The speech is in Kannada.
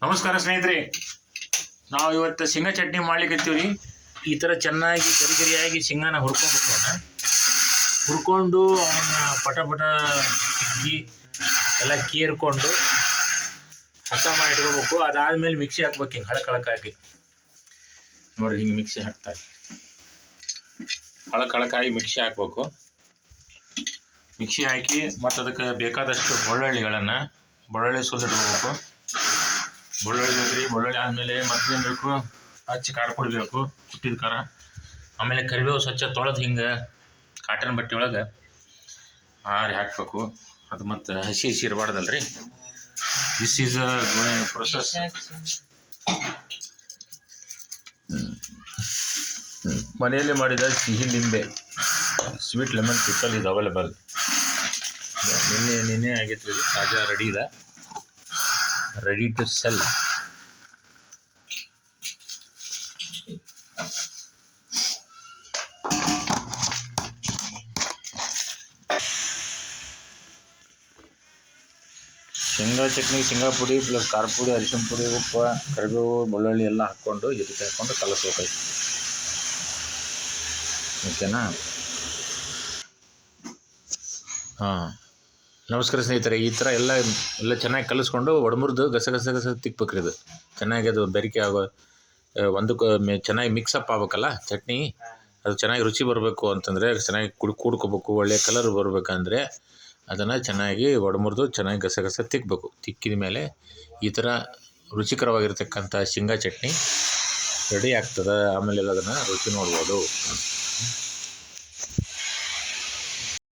ನಮಸ್ಕಾರ ಸ್ನೇಹಿತರೆ, ನಾವು ಇವತ್ತು ಶೇಂಗಾ ಚಟ್ನಿ ಮಾಡ್ಲಿಕ್ಕತ್ತೀವಿ ರೀ. ಈ ಥರ ಚೆನ್ನಾಗಿ ಗರಿಗರಿಯಾಗಿ ಶೇಂಗಾನ ಹುರ್ಕೋಬೇಕು. ಹುರ್ಕೊಂಡು ಅವನ್ನ ಪಟ ಎಲ್ಲ ಕೀರ್ಕೊಂಡು ಹಸ ಮಾಡಿ ಇಟ್ಕೋಬೇಕು. ಅದಾದ್ಮೇಲೆ ಮಿಕ್ಸಿ ಹಾಕ್ಬೇಕು. ಹಿಂಗೆ ಹಳಕಳಕಾಗಿ ನೋಡ್ರಿ, ಹಿಂಗೆ ಮಿಕ್ಸಿ ಹಾಕ್ತಾರೆ. ಹಳಕಳಕಾಗಿ ಮಿಕ್ಸಿ ಹಾಕ್ಬೇಕು. ಮಿಕ್ಸಿ ಹಾಕಿ ಮತ್ತು ಅದಕ್ಕೆ ಬೇಕಾದಷ್ಟು ಬೆಳ್ಳುಳ್ಳಿ ಸುಲಿದಿಟ್ಕೋಬೇಕು. ಬೆಳ್ಳುಳ್ಳಿ ಆದಮೇಲೆ ಮತ್ತೇನು ಬೇಕು, ಹಚ್ಚಿ ಖಾರ ಪುಡಿ ಬೇಕು, ಕುಟ್ಟಿದ ಖಾರ. ಆಮೇಲೆ ಕರಿಬೇವು ಸ್ವಚ್ಛ ತೊಳೆದು ಹಿಂಗೆ ಕಾಟನ್ ಬಟ್ಟೆ ಒಳಗೆ ಹಾಕಬೇಕು. ಅದು ಮತ್ತು ಹಸಿ ಇರಬಾರ್ದಲ್ರಿ. This is a process. ಮನೆಯಲ್ಲಿ ಮಾಡಿದ ಸಿಹಿ ಲಿಂಬೆ, ಸ್ವೀಟ್ ಲೆಮನ್ ಪಿಕಲ್ ಇದು ಅವೈಲೇಬಲ್. ನಿನ್ನೆ ಆಗೈತೆ ರೀ, ತಾಜಾ ರೆಡಿ ಟು ಸೆಲ್. ಶೇಂಗಾ ಚಟ್ನಿ, ಶೇಂಗಾ ಪುಡಿ ಪ್ಲಸ್ ಖಾರ ಪುಡಿ, ಅರಿಶಿನ ಪುಡಿ, ಉಪ್ಪು, ಕರಿಬೇವು, ಬೆಳ್ಳುಳ್ಳಿ ಎಲ್ಲ ಹಾಕ್ಕೊಂಡು ಇದಕ್ಕೆ ಹಾಕ್ಕೊಂಡು ಕಲಸ್ಬೇಕಾಯ್ತು. ಓಕೆನಾ? ಹಾಂ, ನಮಸ್ಕಾರ ಸ್ನೇಹಿತರೆ. ಈ ಥರ ಎಲ್ಲ ಚೆನ್ನಾಗಿ ಕಲಿಸ್ಕೊಂಡು ಒಡಮುರ್ದು ಗಸ ತಿಕ್ಬೇಕ್ರಿ. ಇದು ಚೆನ್ನಾಗಿ ಅದು ಬೆರಿಕೆ ಆಗೋ ಒಂದಕ್ಕೆ ಚೆನ್ನಾಗಿ ಮಿಕ್ಸಪ್ ಆಗ್ಬೇಕಲ್ಲ ಚಟ್ನಿ. ಅದು ಚೆನ್ನಾಗಿ ರುಚಿ ಬರಬೇಕು ಅಂತಂದರೆ, ಚೆನ್ನಾಗಿ ಕೂಡ್ಕೋಬೇಕು, ಒಳ್ಳೆಯ ಕಲರ್ ಬರಬೇಕಂದ್ರೆ ಅದನ್ನು ಚೆನ್ನಾಗಿ ಒಡಮುರ್ದು ಚೆನ್ನಾಗಿ ಗಸ ತಿಕ್ಕಬೇಕು. ತಿಕ್ಕಿದ ಮೇಲೆ ಈ ಥರ ರುಚಿಕರವಾಗಿರ್ತಕ್ಕಂಥ ಶೇಂಗಾ ಚಟ್ನಿ ರೆಡಿ ಆಗ್ತದೆ. ಆಮೇಲೆ ಅದನ್ನು ರುಚಿ ನೋಡ್ಬೋದು.